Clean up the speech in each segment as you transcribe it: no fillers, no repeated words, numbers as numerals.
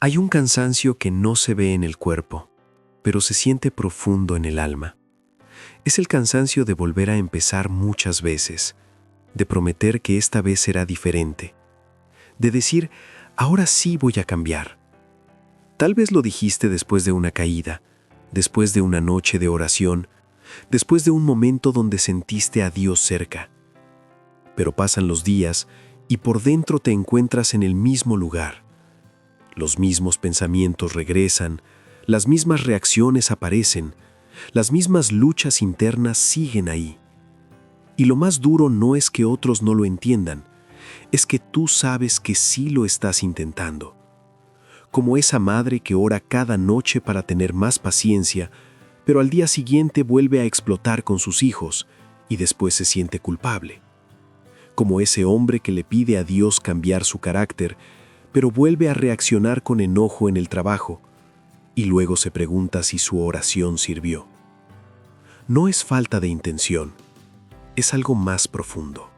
Hay un cansancio que no se ve en el cuerpo, pero se siente profundo en el alma. Es el cansancio de volver a empezar muchas veces, de prometer que esta vez será diferente, de decir, ahora sí voy a cambiar. Tal vez lo dijiste después de una caída, después de una noche de oración, después de un momento donde sentiste a Dios cerca. Pero pasan los días y por dentro te encuentras en el mismo lugar. Los mismos pensamientos regresan, las mismas reacciones aparecen, las mismas luchas internas siguen ahí. Y lo más duro no es que otros no lo entiendan, es que tú sabes que sí lo estás intentando. Como esa madre que ora cada noche para tener más paciencia, pero al día siguiente vuelve a explotar con sus hijos y después se siente culpable. Como ese hombre que le pide a Dios cambiar su carácter, pero vuelve a reaccionar con enojo en el trabajo y luego se pregunta si su oración sirvió. No es falta de intención, es algo más profundo.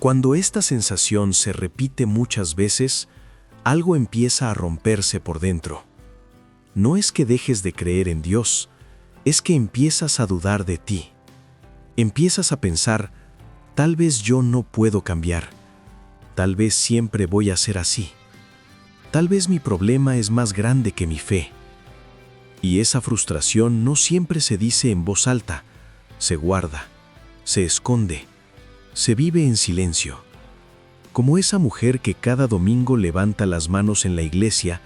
Cuando esta sensación se repite muchas veces, algo empieza a romperse por dentro. No es que dejes de creer en Dios, es que empiezas a dudar de ti. Empiezas a pensar, tal vez yo no puedo cambiar, tal vez siempre voy a ser así, tal vez mi problema es más grande que mi fe. Y esa frustración no siempre se dice en voz alta, se guarda, se esconde, se vive en silencio. Como esa mujer que cada domingo levanta las manos en la iglesia,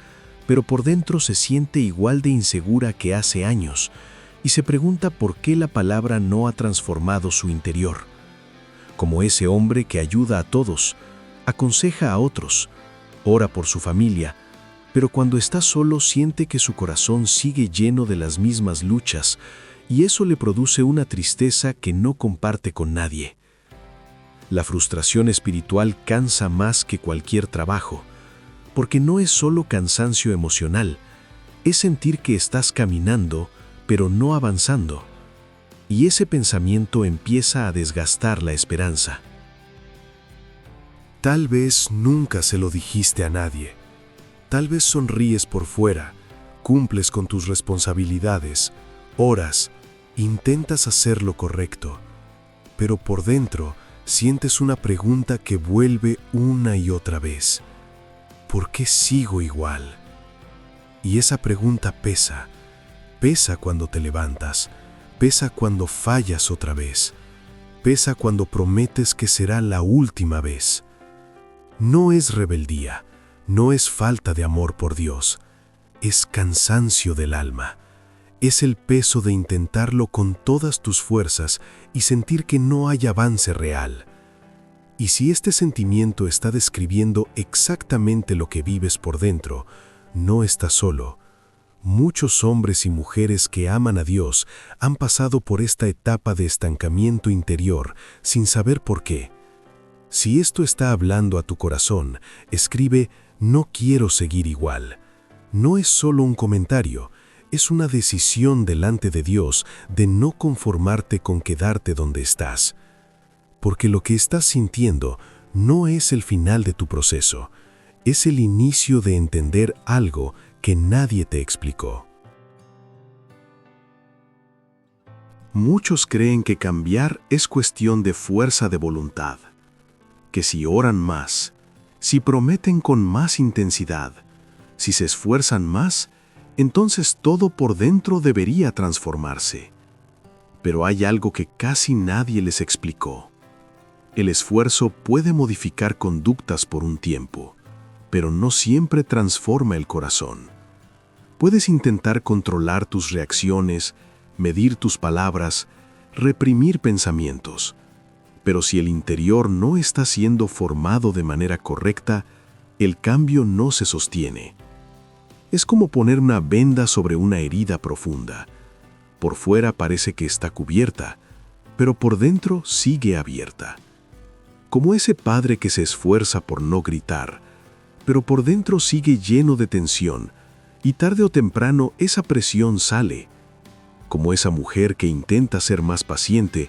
pero por dentro se siente igual de insegura que hace años y se pregunta por qué la palabra no ha transformado su interior. Como ese hombre que ayuda a todos, aconseja a otros, ora por su familia, pero cuando está solo siente que su corazón sigue lleno de las mismas luchas y eso le produce una tristeza que no comparte con nadie. La frustración espiritual cansa más que cualquier trabajo, porque no es solo cansancio emocional, es sentir que estás caminando, pero no avanzando. Y ese pensamiento empieza a desgastar la esperanza. Tal vez nunca se lo dijiste a nadie. Tal vez sonríes por fuera, cumples con tus responsabilidades, oras, intentas hacer lo correcto, pero por dentro sientes una pregunta que vuelve una y otra vez. ¿Por qué sigo igual? Y esa pregunta pesa. Pesa cuando te levantas. Pesa cuando fallas otra vez. Pesa cuando prometes que será la última vez. No es rebeldía, no es falta de amor por Dios. Es cansancio del alma. Es el peso de intentarlo con todas tus fuerzas y sentir que no hay avance real. Y si este sentimiento está describiendo exactamente lo que vives por dentro, no estás solo. Muchos hombres y mujeres que aman a Dios han pasado por esta etapa de estancamiento interior sin saber por qué. Si esto está hablando a tu corazón, escribe «No quiero seguir igual». No es solo un comentario, es una decisión delante de Dios de no conformarte con quedarte donde estás. Porque lo que estás sintiendo no es el final de tu proceso, es el inicio de entender algo que nadie te explicó. Muchos creen que cambiar es cuestión de fuerza de voluntad, que si oran más, si prometen con más intensidad, si se esfuerzan más, entonces todo por dentro debería transformarse. Pero hay algo que casi nadie les explicó. El esfuerzo puede modificar conductas por un tiempo, pero no siempre transforma el corazón. Puedes intentar controlar tus reacciones, medir tus palabras, reprimir pensamientos, pero si el interior no está siendo formado de manera correcta, el cambio no se sostiene. Es como poner una venda sobre una herida profunda. Por fuera parece que está cubierta, pero por dentro sigue abierta. Como ese padre que se esfuerza por no gritar, pero por dentro sigue lleno de tensión, y tarde o temprano esa presión sale. Como esa mujer que intenta ser más paciente,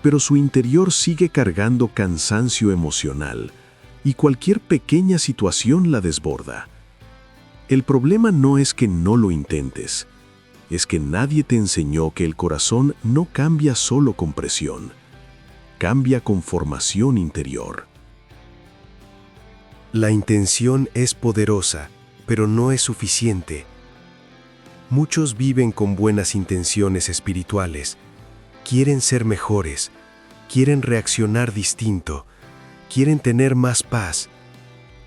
pero su interior sigue cargando cansancio emocional, y cualquier pequeña situación la desborda. El problema no es que no lo intentes, es que nadie te enseñó que el corazón no cambia solo con presión, cambia con formación interior. La intención es poderosa, pero no es suficiente. Muchos viven con buenas intenciones espirituales, quieren ser mejores, quieren reaccionar distinto, quieren tener más paz,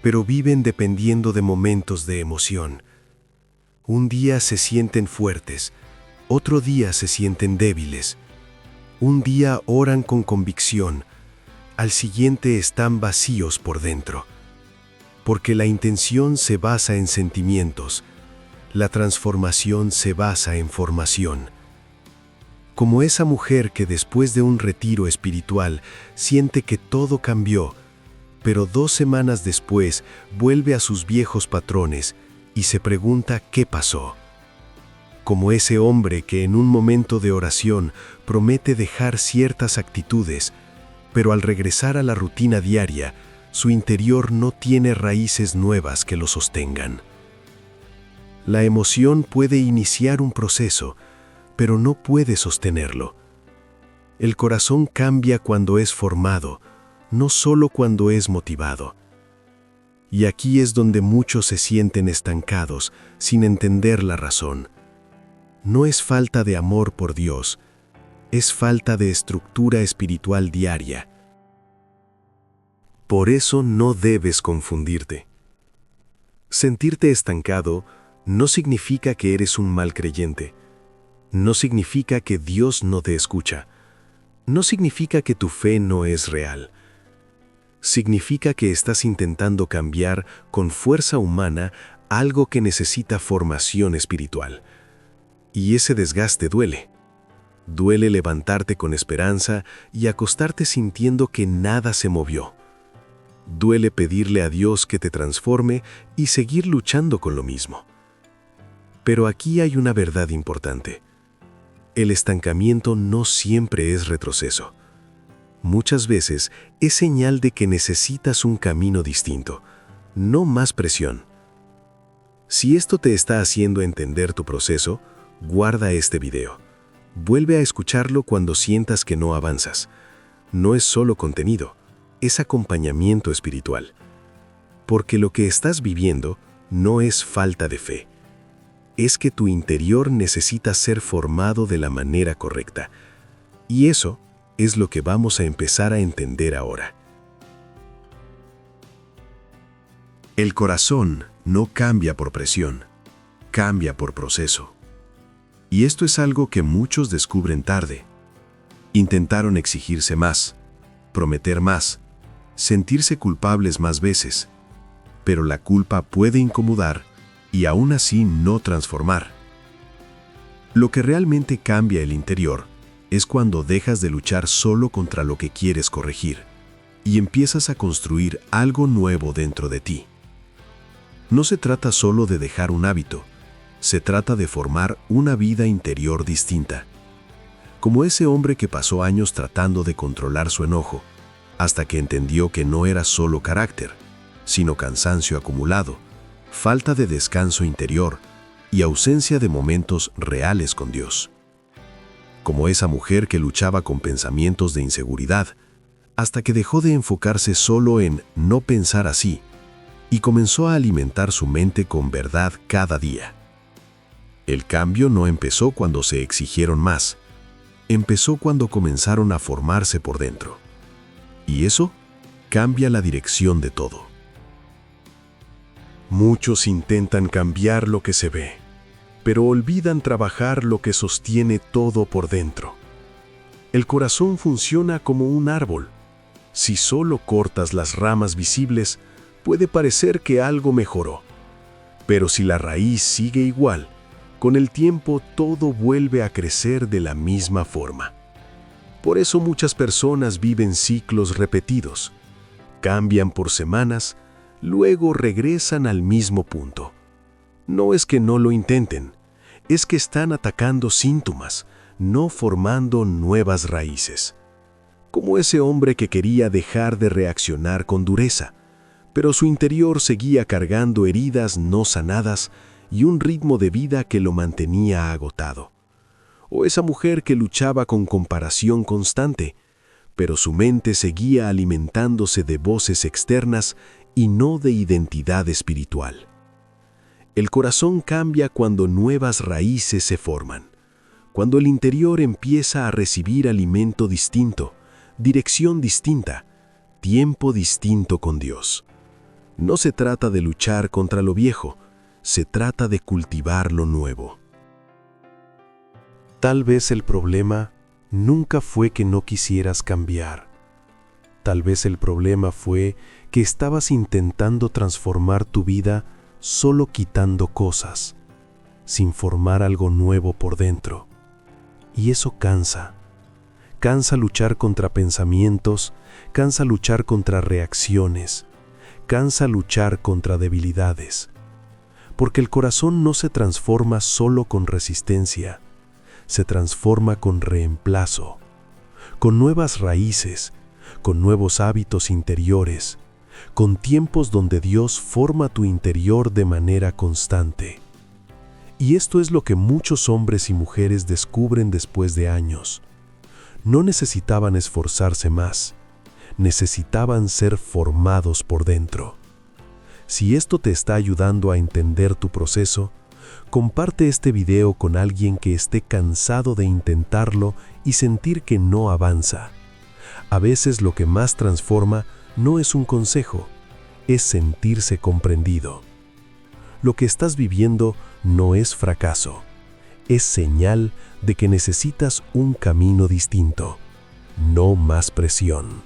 pero viven dependiendo de momentos de emoción. Un día se sienten fuertes, otro día se sienten débiles. Un día oran con convicción, al siguiente están vacíos por dentro. Porque la intención se basa en sentimientos, la transformación se basa en formación. Como esa mujer que después de un retiro espiritual siente que todo cambió, pero 2 semanas después vuelve a sus viejos patrones y se pregunta qué pasó. Como ese hombre que en un momento de oración promete dejar ciertas actitudes, pero al regresar a la rutina diaria, su interior no tiene raíces nuevas que lo sostengan. La emoción puede iniciar un proceso, pero no puede sostenerlo. El corazón cambia cuando es formado, no solo cuando es motivado. Y aquí es donde muchos se sienten estancados, sin entender la razón. No es falta de amor por Dios, es falta de estructura espiritual diaria. Por eso no debes confundirte. Sentirte estancado no significa que eres un mal creyente. No significa que Dios no te escucha. No significa que tu fe no es real. Significa que estás intentando cambiar con fuerza humana algo que necesita formación espiritual. Y ese desgaste duele. Duele levantarte con esperanza y acostarte sintiendo que nada se movió. Duele pedirle a Dios que te transforme y seguir luchando con lo mismo. Pero aquí hay una verdad importante. El estancamiento no siempre es retroceso. Muchas veces es señal de que necesitas un camino distinto, no más presión. Si esto te está haciendo entender tu proceso, guarda este video. Vuelve a escucharlo cuando sientas que no avanzas. No es solo contenido, es acompañamiento espiritual. Porque lo que estás viviendo no es falta de fe. Es que tu interior necesita ser formado de la manera correcta. Y eso es lo que vamos a empezar a entender ahora. El corazón no cambia por presión, cambia por proceso. Y esto es algo que muchos descubren tarde. Intentaron exigirse más, prometer más, sentirse culpables más veces, pero la culpa puede incomodar y aún así no transformar. Lo que realmente cambia el interior es cuando dejas de luchar solo contra lo que quieres corregir y empiezas a construir algo nuevo dentro de ti. No se trata solo de dejar un hábito, se trata de formar una vida interior distinta. Como ese hombre que pasó años tratando de controlar su enojo, hasta que entendió que no era solo carácter, sino cansancio acumulado, falta de descanso interior y ausencia de momentos reales con Dios. Como esa mujer que luchaba con pensamientos de inseguridad, hasta que dejó de enfocarse solo en no pensar así y comenzó a alimentar su mente con verdad cada día. El cambio no empezó cuando se exigieron más, empezó cuando comenzaron a formarse por dentro. Y eso cambia la dirección de todo. Muchos intentan cambiar lo que se ve, pero olvidan trabajar lo que sostiene todo por dentro. El corazón funciona como un árbol. Si solo cortas las ramas visibles, puede parecer que algo mejoró. Pero si la raíz sigue igual, con el tiempo todo vuelve a crecer de la misma forma. Por eso muchas personas viven ciclos repetidos. Cambian por semanas, luego regresan al mismo punto. No es que no lo intenten, es que están atacando síntomas, no formando nuevas raíces. Como ese hombre que quería dejar de reaccionar con dureza, pero su interior seguía cargando heridas no sanadas y un ritmo de vida que lo mantenía agotado. O esa mujer que luchaba con comparación constante, pero su mente seguía alimentándose de voces externas y no de identidad espiritual. El corazón cambia cuando nuevas raíces se forman, cuando el interior empieza a recibir alimento distinto, dirección distinta, tiempo distinto con Dios. No se trata de luchar contra lo viejo, se trata de cultivar lo nuevo. Tal vez el problema nunca fue que no quisieras cambiar. Tal vez el problema fue que estabas intentando transformar tu vida solo quitando cosas, sin formar algo nuevo por dentro. Y eso cansa. Cansa luchar contra pensamientos, cansa luchar contra reacciones, cansa luchar contra debilidades. Porque el corazón no se transforma solo con resistencia, se transforma con reemplazo, con nuevas raíces, con nuevos hábitos interiores, con tiempos donde Dios forma tu interior de manera constante. Y esto es lo que muchos hombres y mujeres descubren después de años. No necesitaban esforzarse más, necesitaban ser formados por dentro. Si esto te está ayudando a entender tu proceso, comparte este video con alguien que esté cansado de intentarlo y sentir que no avanza. A veces lo que más transforma no es un consejo, es sentirse comprendido. Lo que estás viviendo no es fracaso, es señal de que necesitas un camino distinto, no más presión.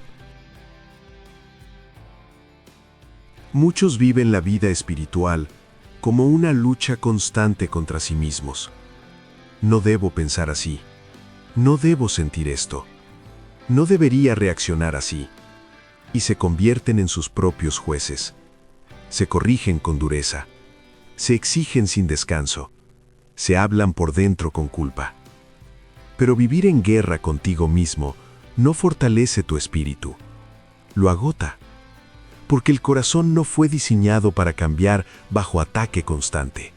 Muchos viven la vida espiritual como una lucha constante contra sí mismos. No debo pensar así. No debo sentir esto. No debería reaccionar así. Y se convierten en sus propios jueces. Se corrigen con dureza. Se exigen sin descanso. Se hablan por dentro con culpa. Pero vivir en guerra contigo mismo no fortalece tu espíritu. Lo agota. Porque el corazón no fue diseñado para cambiar bajo ataque constante.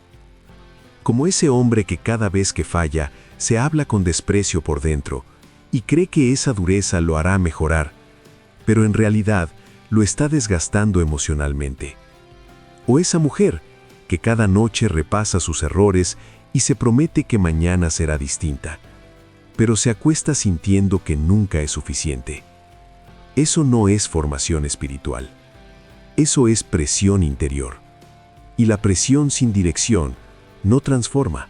Como ese hombre que cada vez que falla, se habla con desprecio por dentro y cree que esa dureza lo hará mejorar, pero en realidad lo está desgastando emocionalmente. O esa mujer que cada noche repasa sus errores y se promete que mañana será distinta, pero se acuesta sintiendo que nunca es suficiente. Eso no es formación espiritual. Eso es presión interior. Y la presión sin dirección no transforma,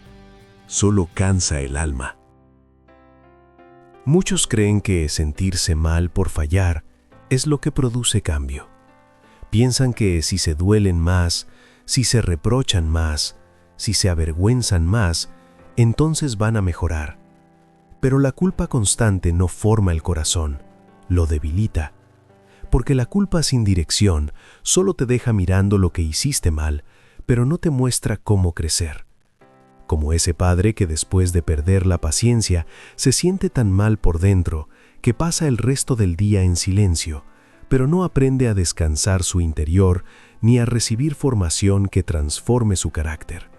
solo cansa el alma. Muchos creen que sentirse mal por fallar es lo que produce cambio. Piensan que si se duelen más, si se reprochan más, si se avergüenzan más, entonces van a mejorar. Pero la culpa constante no forma el corazón, lo debilita. Porque la culpa sin dirección solo te deja mirando lo que hiciste mal, pero no te muestra cómo crecer. Como ese padre que después de perder la paciencia se siente tan mal por dentro que pasa el resto del día en silencio, pero no aprende a descansar su interior ni a recibir formación que transforme su carácter.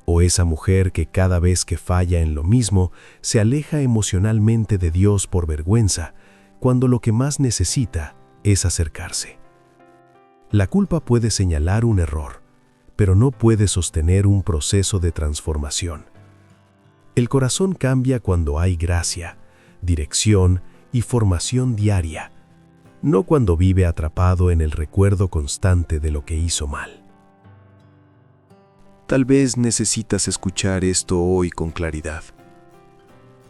O esa mujer que cada vez que falla en lo mismo se aleja emocionalmente de Dios por vergüenza, cuando lo que más necesita es acercarse. La culpa puede señalar un error, pero no puede sostener un proceso de transformación. El corazón cambia cuando hay gracia, dirección y formación diaria, no cuando vive atrapado en el recuerdo constante de lo que hizo mal. Tal vez necesitas escuchar esto hoy con claridad.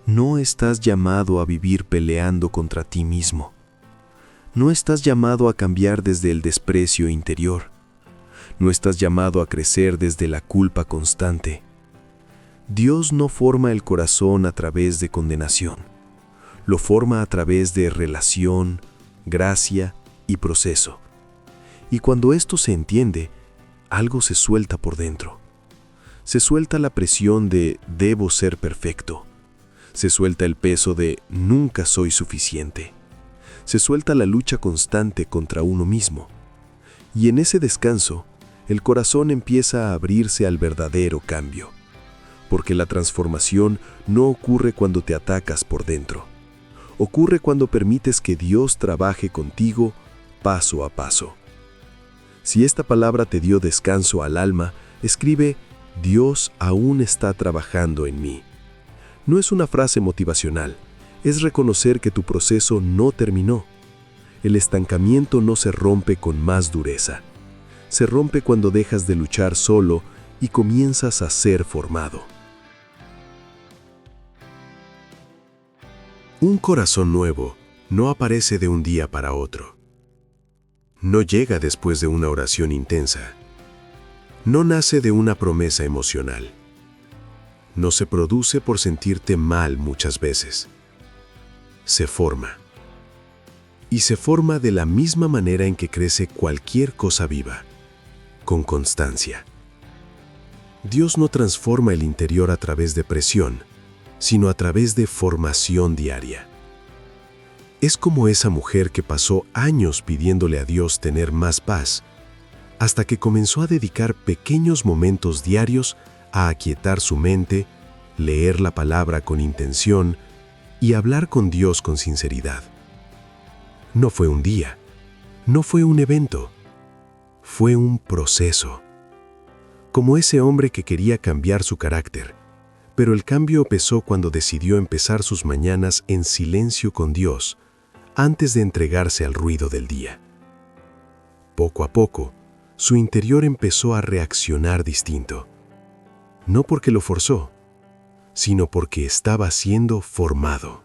No estás llamado a vivir peleando contra ti mismo. No estás llamado a cambiar desde el desprecio interior. No estás llamado a crecer desde la culpa constante. Dios no forma el corazón a través de condenación. Lo forma a través de relación, gracia y proceso. Y cuando esto se entiende, algo se suelta por dentro. Se suelta la presión de debo ser perfecto. Se suelta el peso de nunca soy suficiente. Se suelta la lucha constante contra uno mismo. Y en ese descanso, el corazón empieza a abrirse al verdadero cambio, porque la transformación no ocurre cuando te atacas por dentro. Ocurre cuando permites que Dios trabaje contigo paso a paso. Si esta palabra te dio descanso al alma, escribe: Dios aún está trabajando en mí. No es una frase motivacional, es reconocer que tu proceso no terminó. El estancamiento no se rompe con más dureza. Se rompe cuando dejas de luchar solo y comienzas a ser formado. Un corazón nuevo no aparece de un día para otro. No llega después de una oración intensa. No nace de una promesa emocional. No se produce por sentirte mal muchas veces. Se forma. Y se forma de la misma manera en que crece cualquier cosa viva, con constancia. Dios no transforma el interior a través de presión, sino a través de formación diaria. Es como esa mujer que pasó años pidiéndole a Dios tener más paz, hasta que comenzó a dedicar pequeños momentos diarios a aquietar su mente, leer la palabra con intención y hablar con Dios con sinceridad. No fue un día, no fue un evento, fue un proceso. Como ese hombre que quería cambiar su carácter, pero el cambio empezó cuando decidió empezar sus mañanas en silencio con Dios, antes de entregarse al ruido del día. Poco a poco, su interior empezó a reaccionar distinto. No porque lo forzó, sino porque estaba siendo formado.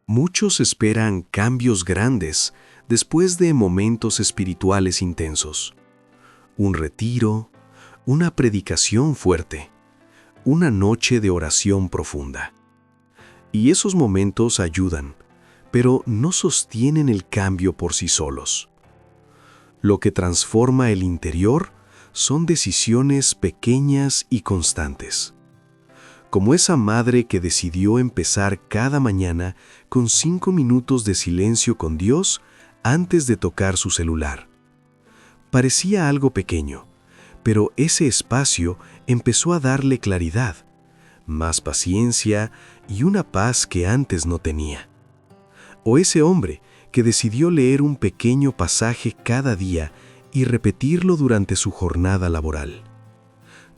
Muchos esperan cambios grandes después de momentos espirituales intensos. Un retiro, una predicación fuerte, una noche de oración profunda. Y esos momentos ayudan, pero no sostienen el cambio por sí solos. Lo que transforma el interior son decisiones pequeñas y constantes. Como esa madre que decidió empezar cada mañana con 5 minutos de silencio con Dios antes de tocar su celular. Parecía algo pequeño, pero ese espacio empezó a darle claridad, más paciencia y una paz que antes no tenía. O ese hombre que decidió leer un pequeño pasaje cada día y repetirlo durante su jornada laboral.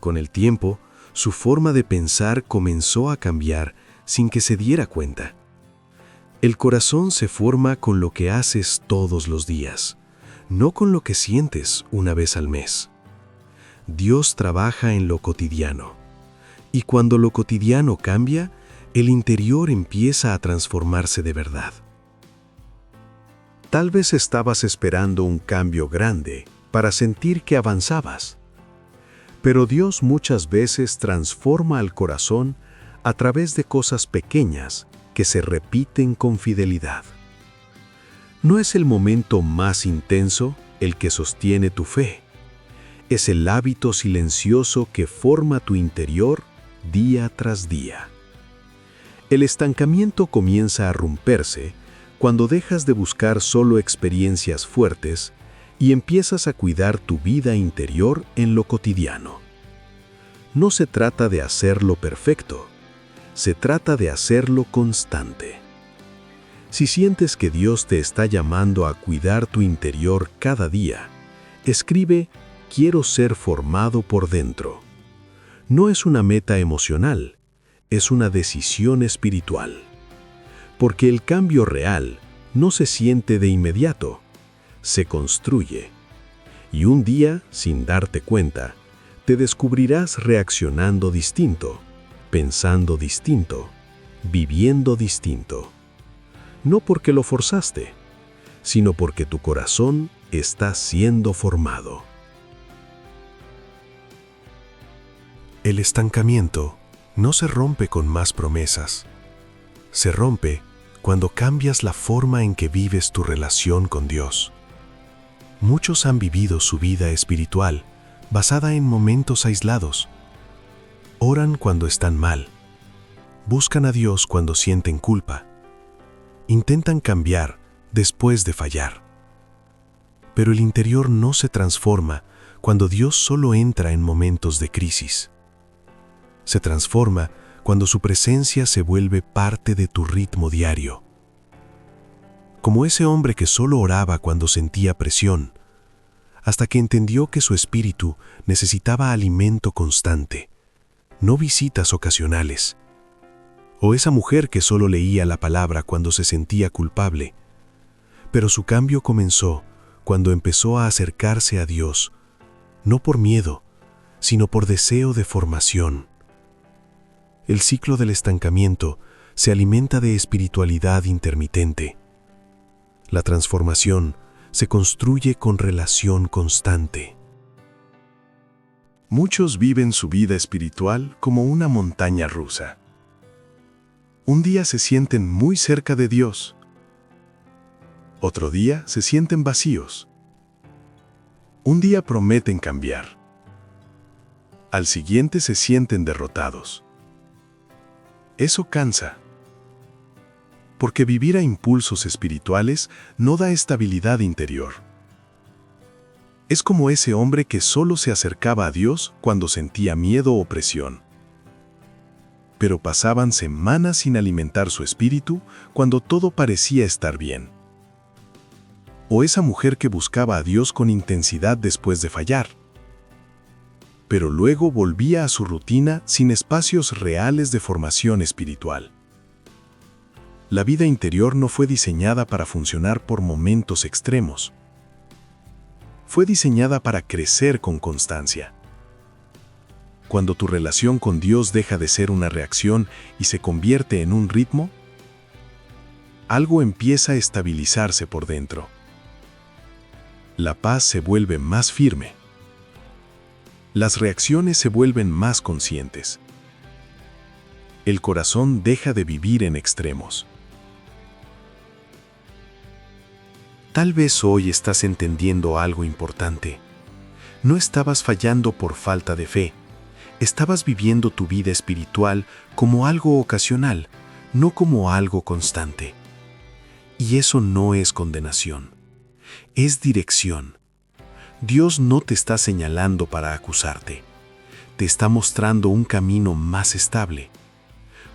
Con el tiempo, su forma de pensar comenzó a cambiar sin que se diera cuenta. El corazón se forma con lo que haces todos los días, no con lo que sientes una vez al mes. Dios trabaja en lo cotidiano, y cuando lo cotidiano cambia, el interior empieza a transformarse de verdad. Tal vez estabas esperando un cambio grande para sentir que avanzabas. Pero Dios muchas veces transforma al corazón a través de cosas pequeñas que se repiten con fidelidad. No es el momento más intenso el que sostiene tu fe. Es el hábito silencioso que forma tu interior día tras día. El estancamiento comienza a romperse cuando dejas de buscar solo experiencias fuertes y empiezas a cuidar tu vida interior en lo cotidiano. No se trata de hacerlo perfecto, se trata de hacerlo constante. Si sientes que Dios te está llamando a cuidar tu interior cada día, escribe: quiero ser formado por dentro. No es una meta emocional, es una decisión espiritual. Porque el cambio real no se siente de inmediato, se construye. Y un día, sin darte cuenta, te descubrirás reaccionando distinto, pensando distinto, viviendo distinto. No porque lo forzaste, sino porque tu corazón está siendo formado. El estancamiento no se rompe con más promesas. Se rompe cuando cambias la forma en que vives tu relación con Dios. Muchos han vivido su vida espiritual basada en momentos aislados. Oran cuando están mal. Buscan a Dios cuando sienten culpa. Intentan cambiar después de fallar. Pero el interior no se transforma cuando Dios solo entra en momentos de crisis. Se transforma cuando su presencia se vuelve parte de tu ritmo diario. Como ese hombre que solo oraba cuando sentía presión, hasta que entendió que su espíritu necesitaba alimento constante, no visitas ocasionales. O esa mujer que solo leía la palabra cuando se sentía culpable. Pero su cambio comenzó cuando empezó a acercarse a Dios, no por miedo, sino por deseo de formación. El ciclo del estancamiento se alimenta de espiritualidad intermitente. La transformación se construye con relación constante. Muchos viven su vida espiritual como una montaña rusa. Un día se sienten muy cerca de Dios. Otro día se sienten vacíos. Un día prometen cambiar. Al siguiente se sienten derrotados. Eso cansa. Porque vivir a impulsos espirituales no da estabilidad interior. Es como ese hombre que solo se acercaba a Dios cuando sentía miedo o presión. Pero pasaban semanas sin alimentar su espíritu cuando todo parecía estar bien. O esa mujer que buscaba a Dios con intensidad después de fallar. Pero luego volvía a su rutina sin espacios reales de formación espiritual. La vida interior no fue diseñada para funcionar por momentos extremos. Fue diseñada para crecer con constancia. Cuando tu relación con Dios deja de ser una reacción y se convierte en un ritmo, algo empieza a estabilizarse por dentro. La paz se vuelve más firme. Las reacciones se vuelven más conscientes. El corazón deja de vivir en extremos. Tal vez hoy estás entendiendo algo importante. No estabas fallando por falta de fe. Estabas viviendo tu vida espiritual como algo ocasional, no como algo constante. Y eso no es condenación. Es dirección. Dios no te está señalando para acusarte. Te está mostrando un camino más estable.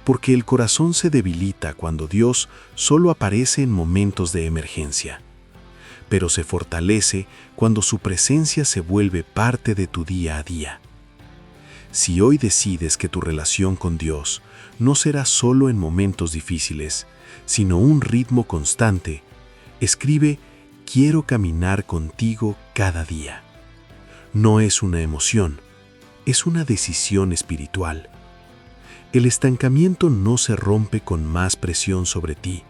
Porque el corazón se debilita cuando Dios solo aparece en momentos de emergencia. Pero se fortalece cuando su presencia se vuelve parte de tu día a día. Si hoy decides que tu relación con Dios no será solo en momentos difíciles, sino un ritmo constante, escribe: quiero caminar contigo cada día. No es una emoción, es una decisión espiritual. El estancamiento no se rompe con más presión sobre ti,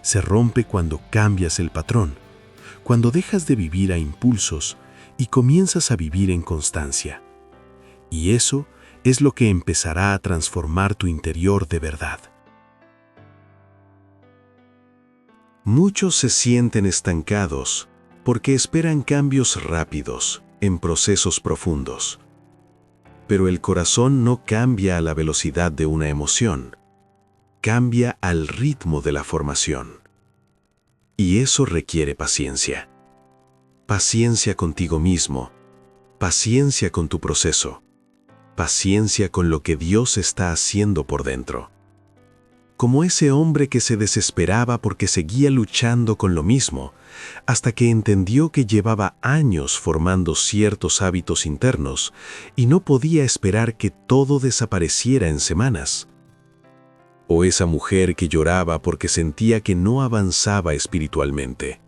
se rompe cuando cambias el patrón. Cuando dejas de vivir a impulsos y comienzas a vivir en constancia. Y eso es lo que empezará a transformar tu interior de verdad. Muchos se sienten estancados porque esperan cambios rápidos en procesos profundos. Pero el corazón no cambia a la velocidad de una emoción, cambia al ritmo de la formación. Y eso requiere paciencia. Paciencia contigo mismo, paciencia con tu proceso, paciencia con lo que Dios está haciendo por dentro. Como ese hombre que se desesperaba porque seguía luchando con lo mismo, hasta que entendió que llevaba años formando ciertos hábitos internos y no podía esperar que todo desapareciera en semanas. O esa mujer que lloraba porque sentía que no avanzaba espiritualmente.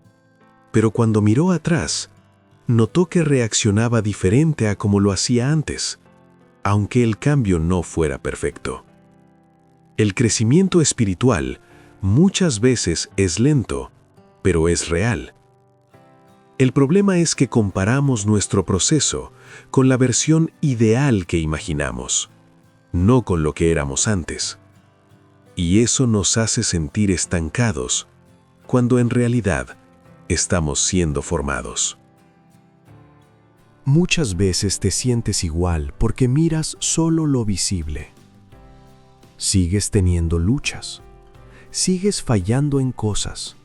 Pero cuando miró atrás, notó que reaccionaba diferente a como lo hacía antes, aunque el cambio no fuera perfecto. El crecimiento espiritual muchas veces es lento, pero es real. El problema es que comparamos nuestro proceso con la versión ideal que imaginamos, no con lo que éramos antes. Y eso nos hace sentir estancados, cuando en realidad estamos siendo formados. Muchas veces te sientes igual porque miras solo lo visible. Sigues teniendo luchas, sigues fallando en cosas,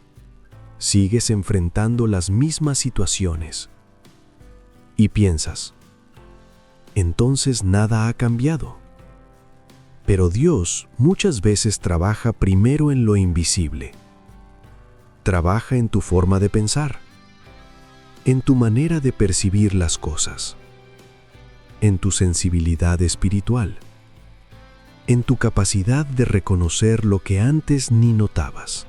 Sigues enfrentando las mismas situaciones. Y piensas, entonces nada ha cambiado. Pero Dios muchas veces trabaja primero en lo invisible. Trabaja en tu forma de pensar, en tu manera de percibir las cosas, en tu sensibilidad espiritual, en tu capacidad de reconocer lo que antes ni notabas.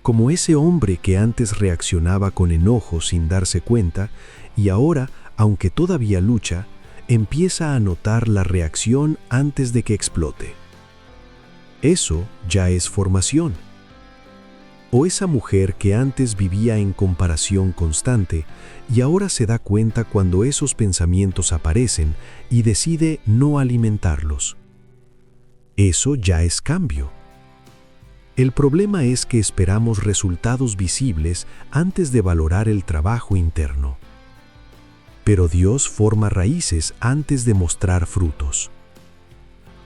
Como ese hombre que antes reaccionaba con enojo sin darse cuenta y ahora, aunque todavía lucha, empieza a notar la reacción antes de que explote. Eso ya es formación. O esa mujer que antes vivía en comparación constante y ahora se da cuenta cuando esos pensamientos aparecen y decide no alimentarlos. Eso ya es cambio. El problema es que esperamos resultados visibles antes de valorar el trabajo interno. Pero Dios forma raíces antes de mostrar frutos.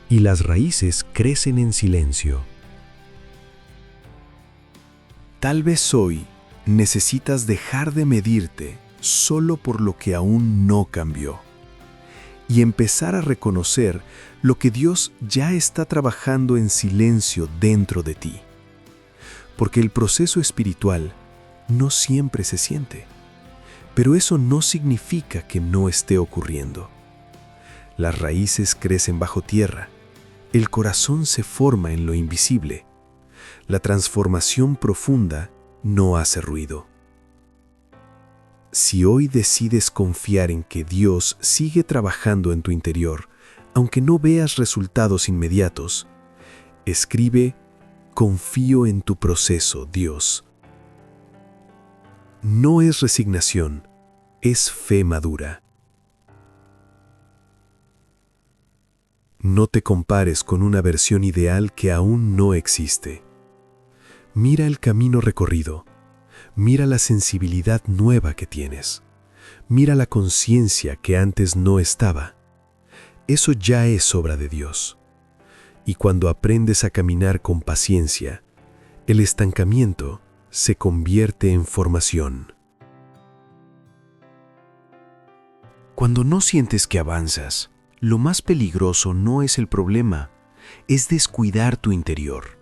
Y las raíces crecen en silencio. Tal vez hoy necesitas dejar de medirte solo por lo que aún no cambió y empezar a reconocer lo que Dios ya está trabajando en silencio dentro de ti. Porque el proceso espiritual no siempre se siente. Pero eso no significa que no esté ocurriendo. Las raíces crecen bajo tierra, el corazón se forma en lo invisible. La transformación profunda no hace ruido. Si hoy decides confiar en que Dios sigue trabajando en tu interior, aunque no veas resultados inmediatos, escribe: confío en tu proceso, Dios. No es resignación, es fe madura. No te compares con una versión ideal que aún no existe. Mira el camino recorrido, mira la sensibilidad nueva que tienes, mira la conciencia que antes no estaba. Eso ya es obra de Dios. Y cuando aprendes a caminar con paciencia, el estancamiento se convierte en formación. Cuando no sientes que avanzas, lo más peligroso no es el problema, es descuidar tu interior.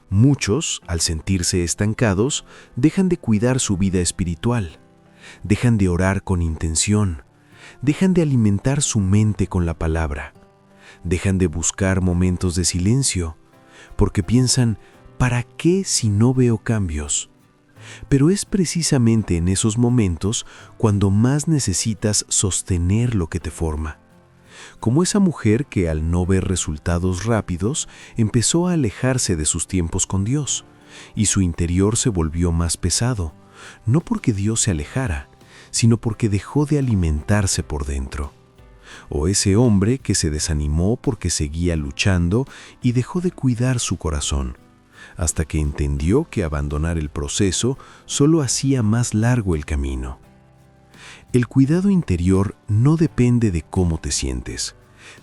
Muchos, al sentirse estancados, dejan de cuidar su vida espiritual, dejan de orar con intención, dejan de alimentar su mente con la palabra, dejan de buscar momentos de silencio, porque piensan: ¿para qué si no veo cambios? Pero es precisamente en esos momentos cuando más necesitas sostener lo que te forma. Como esa mujer que al no ver resultados rápidos empezó a alejarse de sus tiempos con Dios, y su interior se volvió más pesado, no porque Dios se alejara, sino porque dejó de alimentarse por dentro. O ese hombre que se desanimó porque seguía luchando y dejó de cuidar su corazón, hasta que entendió que abandonar el proceso solo hacía más largo el camino. El cuidado interior no depende de cómo te sientes,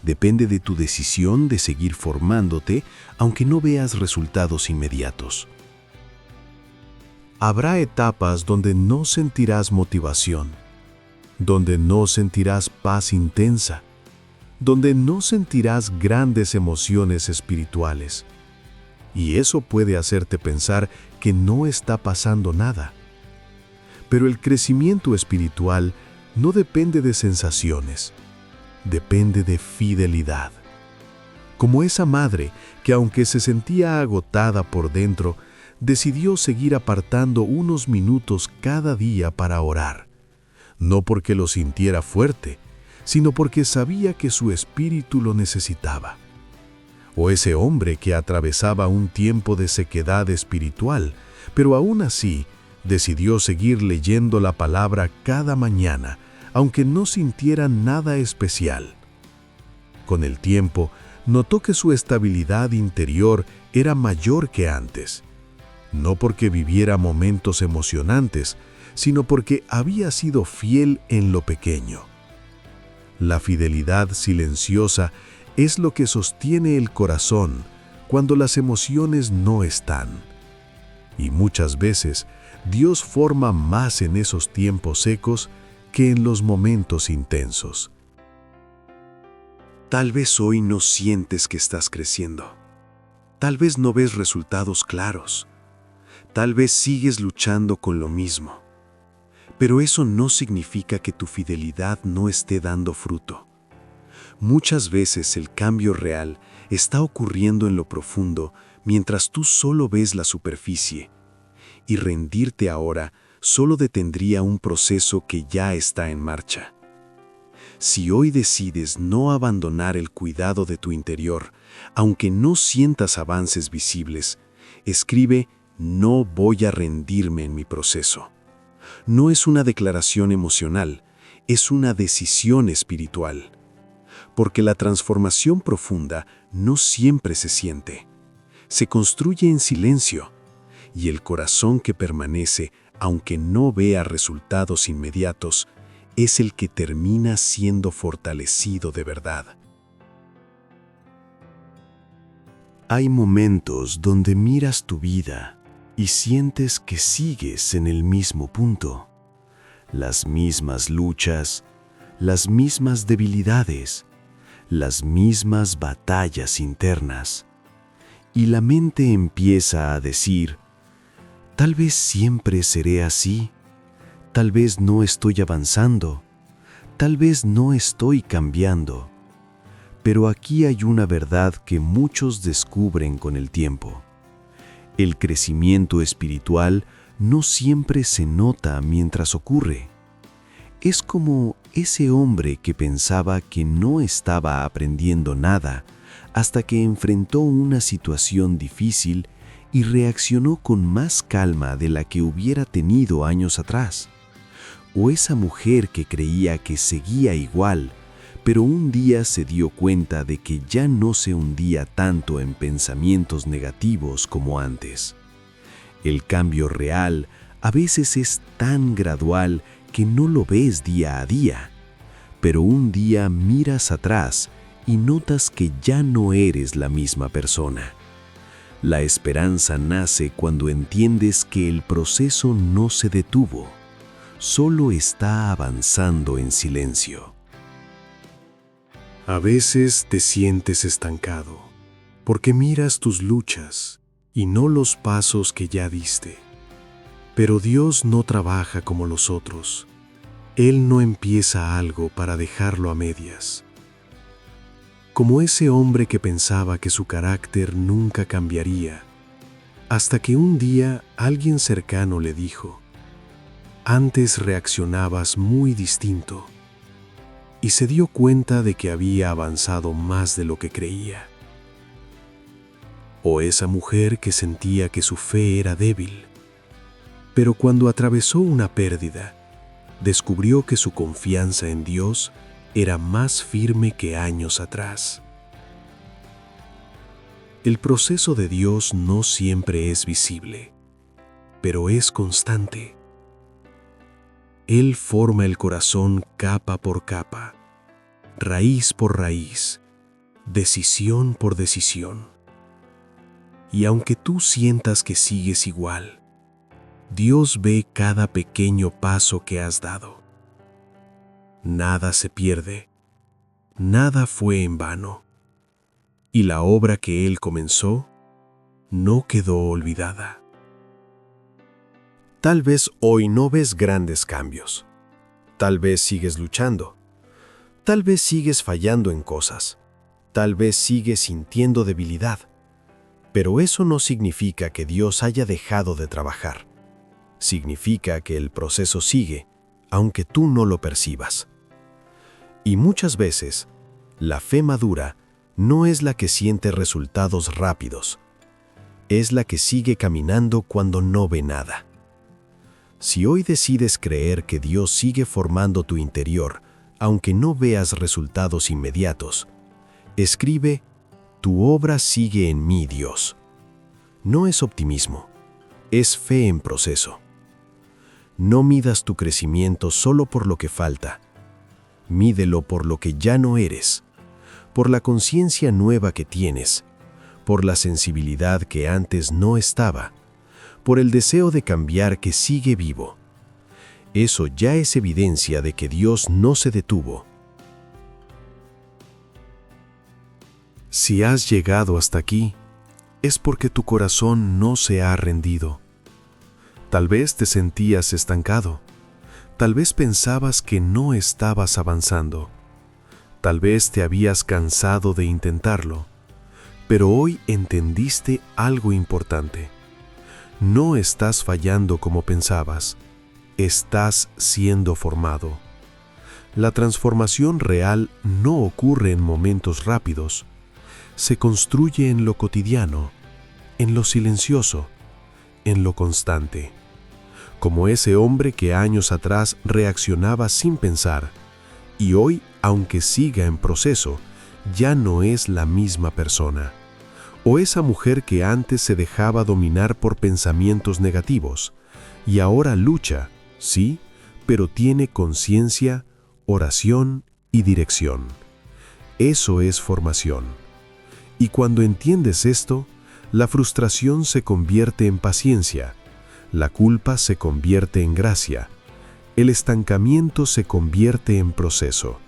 depende de tu decisión de seguir formándote aunque no veas resultados inmediatos. Habrá etapas donde no sentirás motivación, donde no sentirás paz intensa, donde no sentirás grandes emociones espirituales. Y eso puede hacerte pensar que no está pasando nada. Pero el crecimiento espiritual no depende de sensaciones, depende de fidelidad. Como esa madre que, aunque se sentía agotada por dentro, decidió seguir apartando unos minutos cada día para orar, no porque lo sintiera fuerte, sino porque sabía que su espíritu lo necesitaba. O ese hombre que atravesaba un tiempo de sequedad espiritual, pero aún así decidió seguir leyendo la palabra cada mañana, aunque no sintiera nada especial. Con el tiempo, notó que su estabilidad interior era mayor que antes, no porque viviera momentos emocionantes, sino porque había sido fiel en lo pequeño. La fidelidad silenciosa es lo que sostiene el corazón cuando las emociones no están. Y muchas veces Dios forma más en esos tiempos secos que en los momentos intensos. Tal vez hoy no sientes que estás creciendo. Tal vez no ves resultados claros. Tal vez sigues luchando con lo mismo. Pero eso no significa que tu fidelidad no esté dando fruto. Muchas veces el cambio real está ocurriendo en lo profundo mientras tú solo ves la superficie. Y rendirte ahora solo detendría un proceso que ya está en marcha. Si hoy decides no abandonar el cuidado de tu interior, aunque no sientas avances visibles, escribe: no voy a rendirme en mi proceso. No es una declaración emocional, es una decisión espiritual. Porque la transformación profunda no siempre se siente. Se construye en silencio, y el corazón que permanece, aunque no vea resultados inmediatos, es el que termina siendo fortalecido de verdad. Hay momentos donde miras tu vida y sientes que sigues en el mismo punto. Las mismas luchas, las mismas debilidades, las mismas batallas internas. Y la mente empieza a decir: tal vez siempre seré así, tal vez no estoy avanzando, tal vez no estoy cambiando. Pero aquí hay una verdad que muchos descubren con el tiempo. El crecimiento espiritual no siempre se nota mientras ocurre. Es como ese hombre que pensaba que no estaba aprendiendo nada hasta que enfrentó una situación difícil y reaccionó con más calma de la que hubiera tenido años atrás. O esa mujer que creía que seguía igual, pero un día se dio cuenta de que ya no se hundía tanto en pensamientos negativos como antes. El cambio real a veces es tan gradual que no lo ves día a día, pero un día miras atrás y notas que ya no eres la misma persona. La esperanza nace cuando entiendes que el proceso no se detuvo, solo está avanzando en silencio. A veces te sientes estancado, porque miras tus luchas y no los pasos que ya diste. Pero Dios no trabaja como los otros. Él no empieza algo para dejarlo a medias. Como ese hombre que pensaba que su carácter nunca cambiaría, hasta que un día alguien cercano le dijo: antes reaccionabas muy distinto, y se dio cuenta de que había avanzado más de lo que creía. O esa mujer que sentía que su fe era débil, pero cuando atravesó una pérdida, descubrió que su confianza en Dios era más firme que años atrás. El proceso de Dios no siempre es visible, pero es constante. Él forma el corazón capa por capa, raíz por raíz, decisión por decisión. Y aunque tú sientas que sigues igual, Dios ve cada pequeño paso que has dado. Nada se pierde, nada fue en vano, y la obra que Él comenzó no quedó olvidada. Tal vez hoy no ves grandes cambios. Tal vez sigues luchando. Tal vez sigues fallando en cosas. Tal vez sigues sintiendo debilidad. Pero eso no significa que Dios haya dejado de trabajar. Significa que el proceso sigue, aunque tú no lo percibas. Y muchas veces, la fe madura no es la que siente resultados rápidos. Es la que sigue caminando cuando no ve nada. Si hoy decides creer que Dios sigue formando tu interior, aunque no veas resultados inmediatos, escribe: tu obra sigue en mí, Dios. No es optimismo, es fe en proceso. No midas tu crecimiento solo por lo que falta. Mídelo por lo que ya no eres, por la conciencia nueva que tienes, por la sensibilidad que antes no estaba, por el deseo de cambiar que sigue vivo. Eso ya es evidencia de que Dios no se detuvo. Si has llegado hasta aquí, es porque tu corazón no se ha rendido. Tal vez te sentías estancado. Tal vez pensabas que no estabas avanzando. Tal vez te habías cansado de intentarlo. Pero hoy entendiste algo importante. No estás fallando como pensabas. Estás siendo formado. La transformación real no ocurre en momentos rápidos. Se construye en lo cotidiano, en lo silencioso, en lo constante. Como ese hombre que años atrás reaccionaba sin pensar, y hoy, aunque siga en proceso, ya no es la misma persona. O esa mujer que antes se dejaba dominar por pensamientos negativos, y ahora lucha, sí, pero tiene conciencia, oración y dirección. Eso es formación. Y cuando entiendes esto, la frustración se convierte en paciencia, la culpa se convierte en gracia, el estancamiento se convierte en proceso.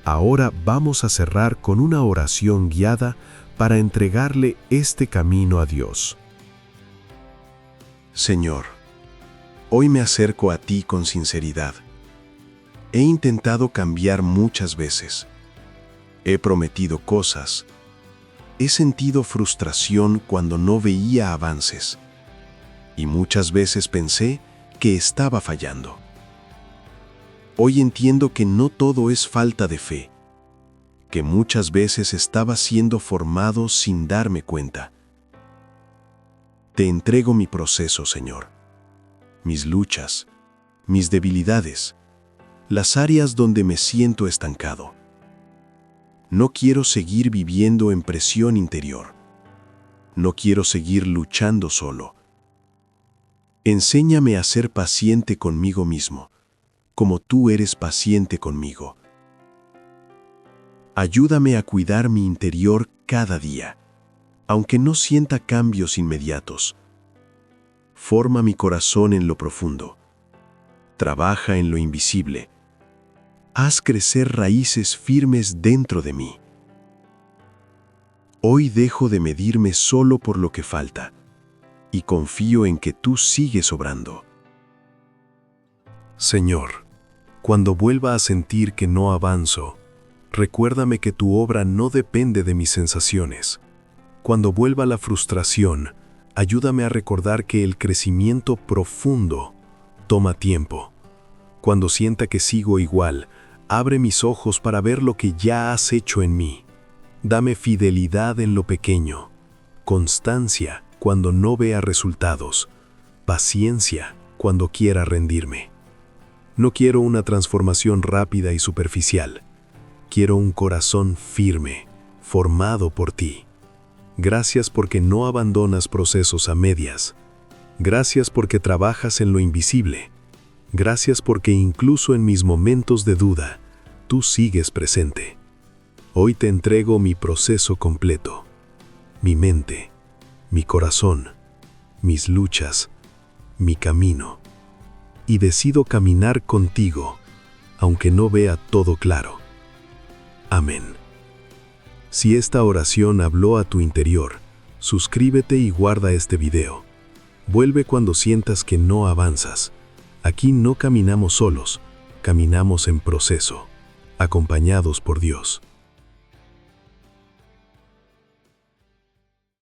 Ahora vamos a cerrar con una oración guiada para entregarle este camino a Dios. Señor, hoy me acerco a ti con sinceridad. He intentado cambiar muchas veces. He prometido cosas. He sentido frustración cuando no veía avances. Y muchas veces pensé que estaba fallando. Hoy entiendo que no todo es falta de fe, que muchas veces estaba siendo formado sin darme cuenta. Te entrego mi proceso, Señor, mis luchas, mis debilidades, las áreas donde me siento estancado. No quiero seguir viviendo en presión interior. No quiero seguir luchando solo. Enséñame a ser paciente conmigo mismo, como tú eres paciente conmigo. Ayúdame a cuidar mi interior cada día, aunque no sienta cambios inmediatos. Forma mi corazón en lo profundo. Trabaja en lo invisible. Haz crecer raíces firmes dentro de mí. Hoy dejo de medirme solo por lo que falta y confío en que tú sigues obrando. Señor, cuando vuelva a sentir que no avanzo, recuérdame que tu obra no depende de mis sensaciones. Cuando vuelva la frustración, ayúdame a recordar que el crecimiento profundo toma tiempo. Cuando sienta que sigo igual, abre mis ojos para ver lo que ya has hecho en mí. Dame fidelidad en lo pequeño, constancia cuando no vea resultados, paciencia cuando quiera rendirme. No quiero una transformación rápida y superficial. Quiero un corazón firme, formado por ti. Gracias porque no abandonas procesos a medias. Gracias porque trabajas en lo invisible. Gracias porque incluso en mis momentos de duda, tú sigues presente. Hoy te entrego mi proceso completo, mi mente, mi corazón, mis luchas, mi camino. Y decido caminar contigo, aunque no vea todo claro. Amén. Si esta oración habló a tu interior, suscríbete y guarda este video. Vuelve cuando sientas que no avanzas. Aquí no caminamos solos, caminamos en proceso, acompañados por Dios.